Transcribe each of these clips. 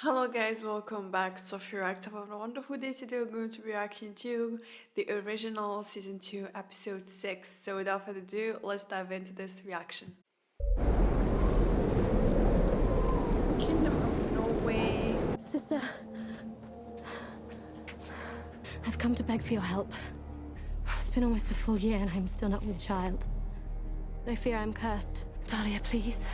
Hello guys, welcome back to Sophie React. Have a wonderful day. Today we're going to be reacting to the original season 2 episode 6. So without further ado, let's dive into this reaction. Kingdom of Norway. Sister, I've come to beg for your help. It's been almost a full year and I'm still not with child. I fear I'm cursed. Dahlia, please.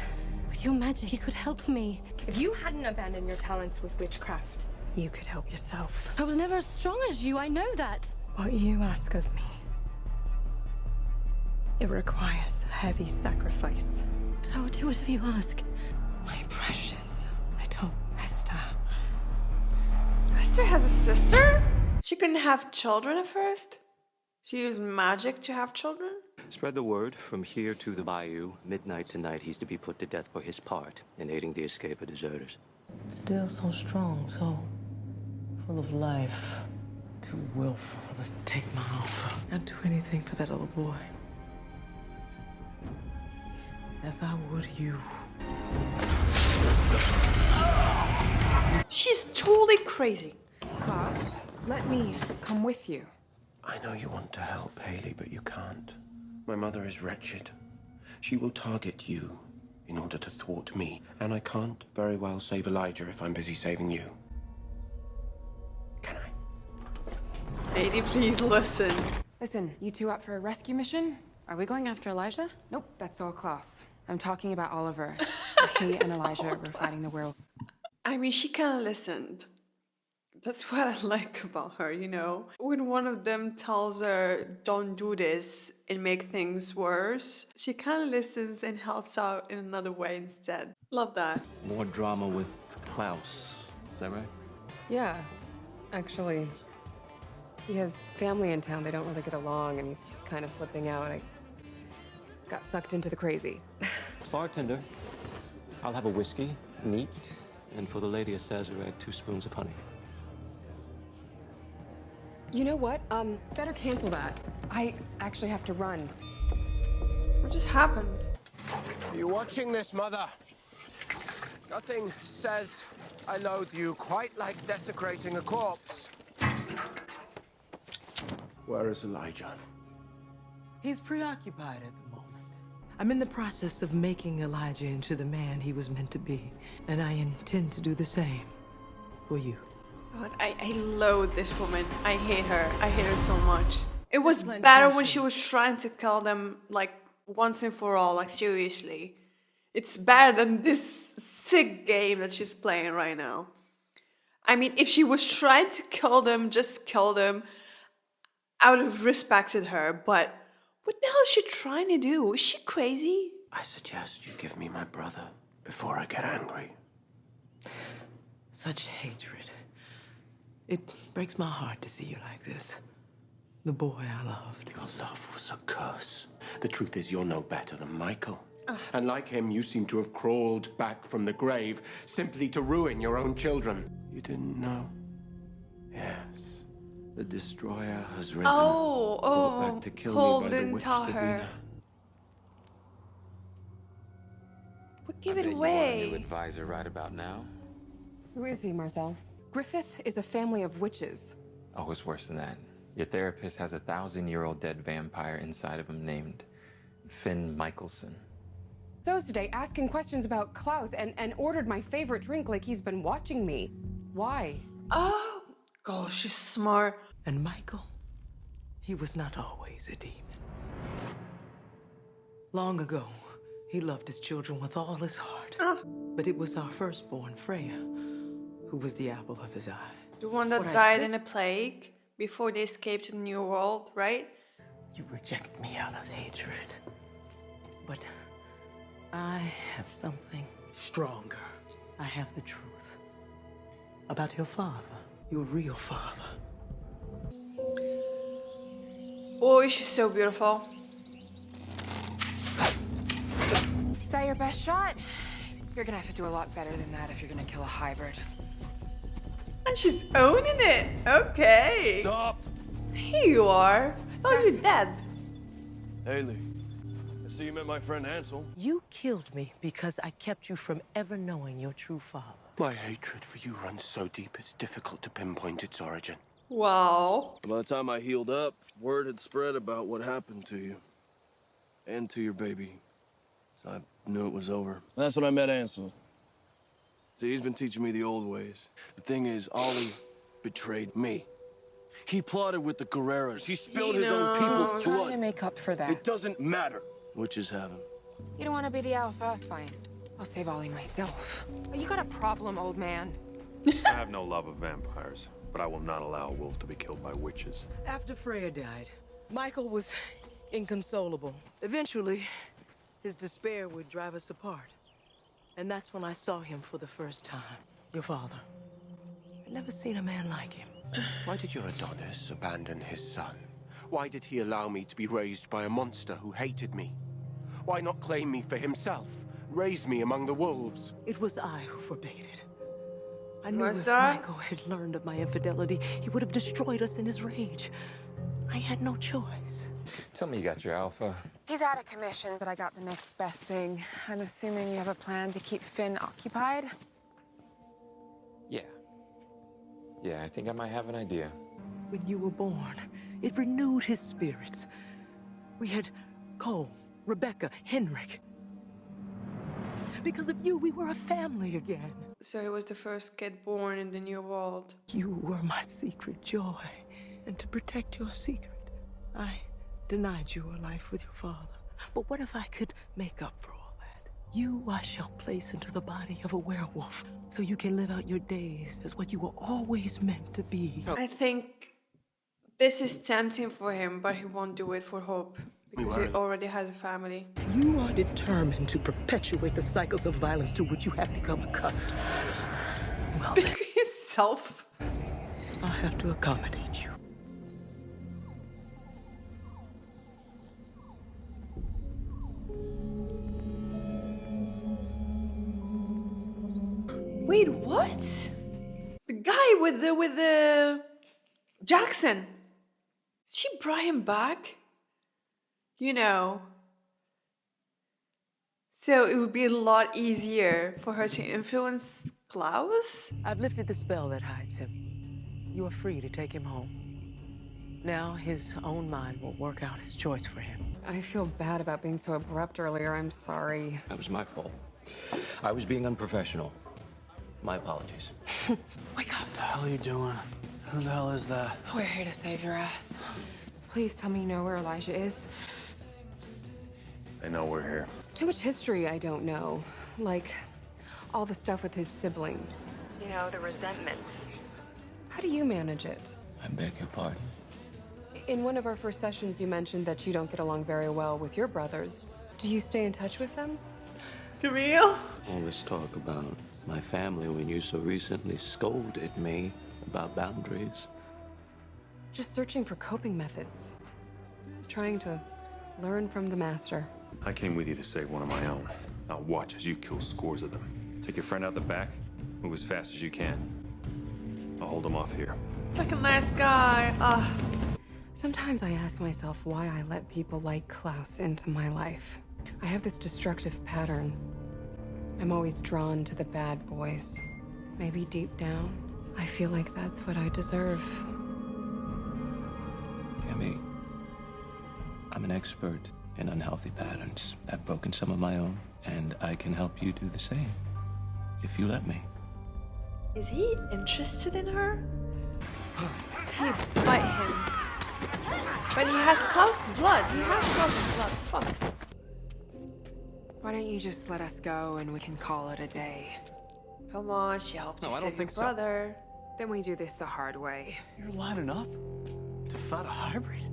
With your magic, you could help me. If you hadn't abandoned your talents with witchcraft, you could help yourself. I was never as strong as you, I know that. What you ask of me, it requires a heavy sacrifice. I will do whatever you ask. My precious little Esther. Esther has a sister? She couldn't have children at first? She used magic to have children? Spread the word from here to the bayou. Midnight tonight, he's to be put to death for his part in aiding the escape of deserters. Still so strong, so full of life. Too willful to take my offer. I'd do anything for that little boy. As I would you. She's totally crazy. Klaus, let me come with you. I know you want to help, Haley, but you can't. My mother is wretched. She will target you in order to thwart me, and I can't very well save Elijah if I'm busy saving you. Can I? Lady, please listen. Listen, you two up for a rescue mission? Are we going after Elijah? Nope, that's all Klaus. I'm talking about Oliver. He and Elijah were fighting the werewolf. I mean, she kind of listened. That's what I like about her, you know? When one of them tells her, don't do this and make things worse, she kind of listens and helps out in another way instead. Love that. More drama with Klaus. Is that right? Yeah, actually. He has family in town. They don't really get along, and he's kind of flipping out. I got sucked into the crazy. Bartender, I'll have a whiskey, neat, and for the lady a Sazerac, 2 spoons of honey. You know what? Better cancel that. I actually have to run. What just happened? Are you watching this, Mother? Nothing says I loathe you quite like desecrating a corpse. Where is Elijah? He's preoccupied at the moment. I'm in the process of making Elijah into the man he was meant to be, and I intend to do the same for you. God, I loathe this woman. I hate her. I hate her so much. It was better when she was trying to kill them, like, once and for all, like, seriously. It's better than this sick game that she's playing right now. I mean, if she was trying to kill them, just kill them, I would have respected her, but what the hell is she trying to do? Is she crazy? I suggest you give me my brother before I get angry. Such hatred. It breaks my heart to see you like this. The boy I loved. Your love was a curse. The truth is you're no better than Michael. And like him, you seem to have crawled back from the grave simply to ruin your own children. You didn't know? Yes. The destroyer has risen. Brought back to kill Paul me by the didn't witch tell her. Dahlia. But give I it bet you want a new away. advisor right about now. Who is he, Marcel? Griffith is a family of witches. Oh, it's worse than that. Your therapist has a 1,000-year-old dead vampire inside of him named Finn Michelson. So today, asking questions about Klaus and ordered my favorite drink like he's been watching me. Why? Oh, gosh, she's smart. And Michael, he was not always a demon. Long ago, he loved his children with all his heart. But it was our firstborn, Freya, who was the apple of his eye. The one that died in a plague before they escaped to the New World, right? You reject me out of hatred. But I have something stronger. I have the truth about your father, your real father. Oh, she's so beautiful. Is that your best shot? You're gonna have to do a lot better than that if you're gonna kill a hybrid. And she's owning it. Okay. Stop! Here you are. I thought you were dead. Haley, I see you met my friend Hansel. You killed me because I kept you from ever knowing your true father. My hatred for you runs so deep it's difficult to pinpoint its origin. Wow. By the time I healed up, word had spread about what happened to you. And to your baby. So I knew it was over. That's when I met Ansel. See, he's been teaching me the old ways. The thing is, Ollie betrayed me. He plotted with the Guerreros. He spilled his own people's Trying blood. to make up for that. It doesn't matter. Witches have him. You don't want to be the alpha? Fine. I'll save Ollie myself. But you got a problem, old man. I have no love of vampires, but I will not allow a wolf to be killed by witches. After Freya died, Michael was inconsolable. Eventually, his despair would drive us apart. And that's when I saw him for the first time. Your father. I'd never seen a man like him. Why did your Adonis abandon his son? Why did he allow me to be raised by a monster who hated me? Why not claim me for himself? Raise me among the wolves? It was I who forbade it. I knew Was if that? Michael had learned of my infidelity, he would have destroyed us in his rage. I had no choice. Tell me you got your alpha. He's out of commission, but I got the next best thing. I'm assuming you have a plan to keep Finn occupied? Yeah. Yeah, I think I might have an idea. When you were born, it renewed his spirits. We had Cole, Rebecca, Henrik. Because of you, we were a family again. So he was the first kid born in the new world. You were my secret joy. And to protect your secret, I denied you a life with your father. But what if I could make up for all that? You I shall place into the body of a werewolf, so you can live out your days as what you were always meant to be. I think this is tempting for him, but he won't do it for Hope. Because he already has a family. You are determined to perpetuate the cycles of violence to which you have become accustomed. Speak for yourself. I have to accommodate you. Wait, what? The guy with the Jackson. She brought him back? You know. So it would be a lot easier for her to influence Klaus? I've lifted the spell that hides him. You are free to take him home. Now his own mind will work out his choice for him. I feel bad about being so abrupt earlier. I'm sorry. That was my fault. I was being unprofessional. My apologies. Wake up. What the hell are you doing? Who the hell is that? We're here to save your ass. Please tell me you know where Elijah is. They know we're here. Too much history I don't know. Like, all the stuff with his siblings. You know, the resentment. How do you manage it? I beg your pardon. In one of our first sessions, you mentioned that you don't get along very well with your brothers. Do you stay in touch with them? For real? All this talk about my family when you so recently scolded me about boundaries. Just searching for coping methods. Trying to learn from the master. I came with you to save one of my own. Now watch as you kill scores of them. Take your friend out the back. Move as fast as you can. I'll hold him off here. Like a nice guy. Sometimes I ask myself why I let people like Klaus into my life. I have this destructive pattern. I'm always drawn to the bad boys. Maybe deep down, I feel like that's what I deserve. Kimmy, I'm an expert in unhealthy patterns. I've broken some of my own, and I can help you do the same, if you let me. Is he interested in her? He bite him. But he has Klaus's blood. He has Klaus's blood. Fuck. Why don't you just let us go and we can call it a day? Come on, she helped you I don't save your think so. brother. Then we do this the hard way. You're lining up to fight a hybrid?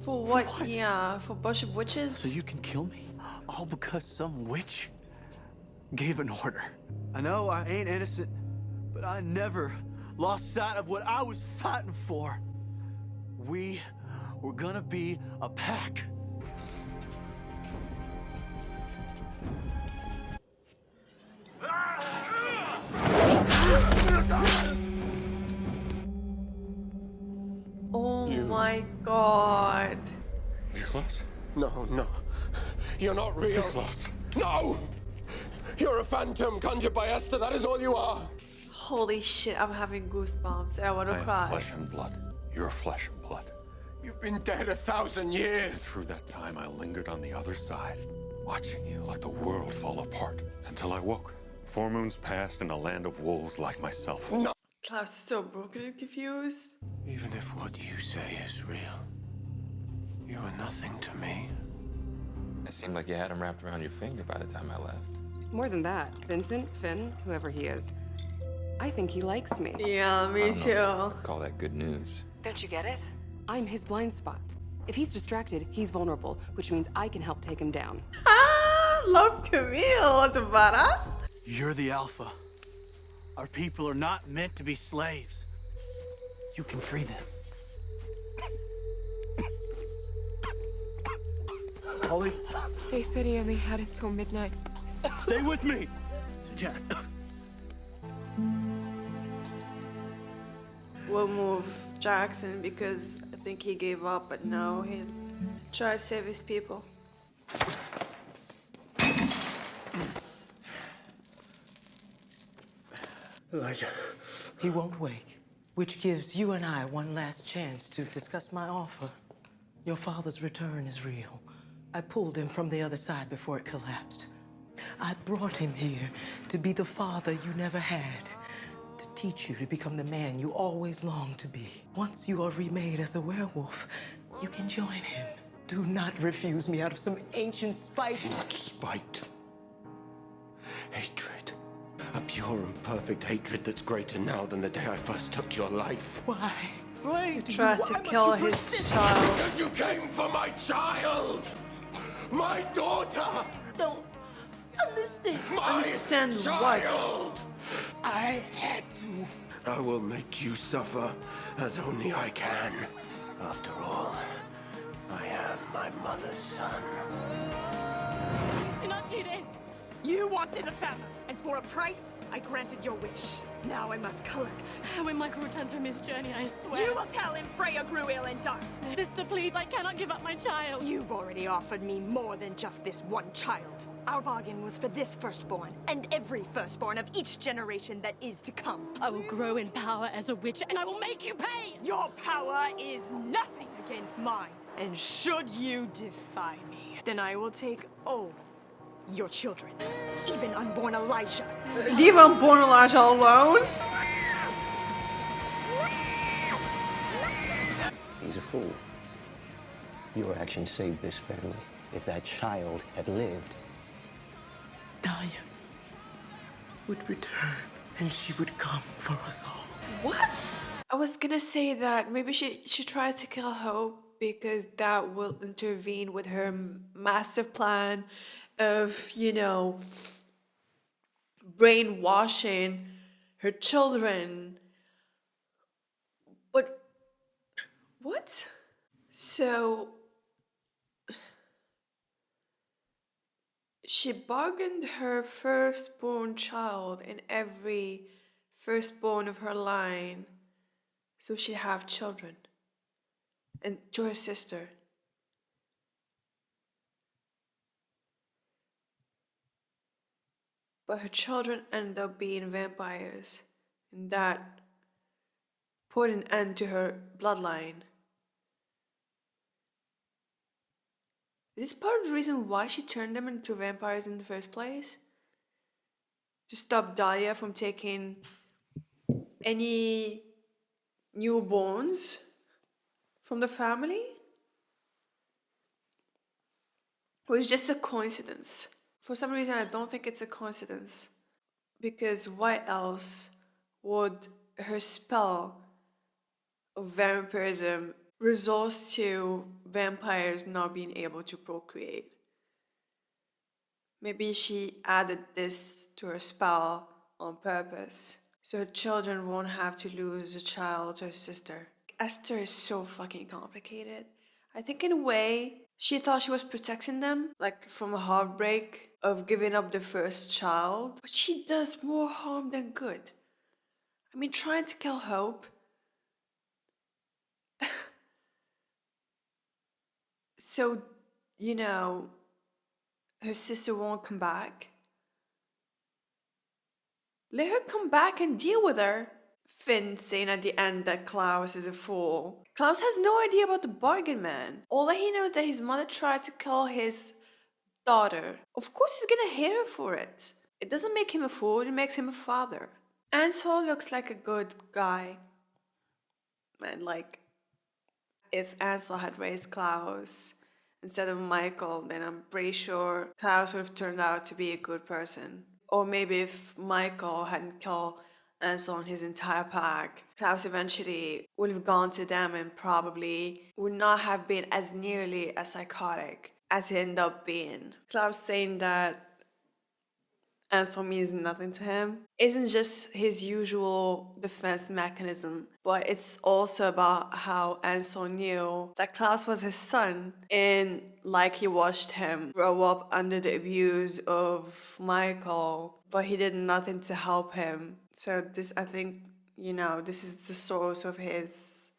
For what? Yeah, for a bunch of witches? So you can kill me? All because some witch gave an order. I know I ain't innocent, but I never lost sight of what I was fighting for. We were gonna be a pack. Oh my god. Klaus? No, no. You're not real. Klaus. No! You're a phantom conjured by Esther, that is all you are. Holy shit, I'm having goosebumps and I want to I cry. am flesh and blood. You're flesh and blood. You've been dead 1,000 years. Through that time, I lingered on the other side, watching you let the world fall apart until I woke. 4 moons passed in a land of wolves like myself. No. Klaus is so broken and confused. Even if what you say is real, you are nothing to me. It seemed like you had him wrapped around your finger by the time I left. More than that, Vincent, Finn, whoever he is, I think he likes me. Yeah, me too. Call that good news. Don't you get it? I'm his blind spot. If he's distracted, he's vulnerable, which means I can help take him down. Ah, love Camille. What's about us? You're the alpha. Our people are not meant to be slaves. You can free them. Holly, They said he only had until midnight. stay with me. Jack. We'll move Jackson because I think he gave up, but no, he tried to save his people. Elijah, he won't wake, which gives you and I one last chance to discuss my offer. Your father's return is real. I pulled him from the other side before it collapsed. I brought him here to be the father you never had, to teach you to become the man you always longed to be. Once you are remade as a werewolf, you can join him. Do not refuse me out of some ancient spite. Not spite. Hatred. A pure and perfect hatred that's greater now than the day I first took your life. Why? He tried to kill his child. Because you came for my child! My daughter! Don't understand. My Understand child! I had to. I will make you suffer as only I can. After all, I am my mother's son. Do not do this. You wanted a family, and for a price, I granted your wish. Now I must collect. When Michael returns from his journey, I swear. You will tell him Freya grew ill and died. Sister, please, I cannot give up my child. You've already offered me more than just this one child. Our bargain was for this firstborn, and every firstborn of each generation that is to come. I will grow in power as a witch, and I will make you pay! Your power is nothing against mine. And should you defy me, then I will take all your children, even unborn Elijah. Leave unborn Elijah alone. He's a fool. Your actions saved this family. If that child had lived, Dahlia would return, and she would come for us all. What? I was gonna say that maybe she tried to kill Hope because that will intervene with her master plan of, you know, brainwashing her children. But what? So she bargained her firstborn child and every firstborn of her line so she'd have children, and to her sister. But her children ended up being vampires, and that put an end to her bloodline. Is this part of the reason why she turned them into vampires in the first place? To stop Dahlia from taking any newborns from the family? Or is it just a coincidence? For some reason, I don't think it's a coincidence. Because why else would her spell of vampirism resort to vampires not being able to procreate? Maybe she added this to her spell on purpose, so her children won't have to lose a child to her sister. Esther is so fucking complicated. I think in a way, she thought she was protecting them, like from a heartbreak of giving up the first child. But she does more harm than good. I mean, trying to kill Hope. So, you know, her sister won't come back. Let her come back and deal with her. Finn saying at the end that Klaus is a fool. Klaus has no idea about the bargain man. All that he knows that his mother tried to kill his daughter. Of course he's gonna hate her for it. It doesn't make him a fool, it makes him a father. Ansel looks like a good guy. And like, if Ansel had raised Klaus instead of Michael, then I'm pretty sure Klaus would have turned out to be a good person. Or maybe if Michael hadn't killed Ansel and his entire pack, Klaus eventually would have gone to them and probably would not have been as nearly as psychotic as he ended up being. Klaus saying that Ansel means nothing to him isn't just his usual defense mechanism, but it's also about how Ansel knew that Klaus was his son, and like he watched him grow up under the abuse of Michael, but he did nothing to help him. So this, I think, this is the source of his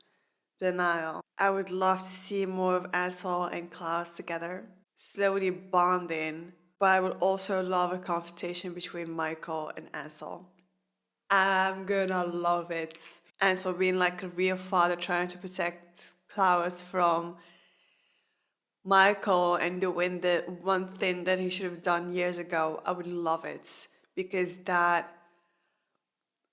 denial. I would love to see more of Ansel and Klaus together, slowly bonding. But I would also love a confrontation between Michael and Ansel. I'm gonna love it. Ansel being like a real father trying to protect Klaus from Michael and doing the one thing that he should have done years ago. I would love it because that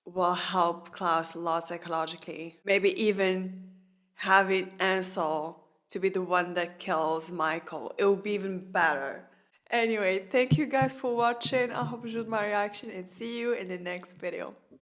will help Klaus a lot psychologically. Maybe even having Ansel to be the one that kills Michael. It would be even better. Anyway, thank you guys for watching. I hope you enjoyed my reaction and see you in the next video.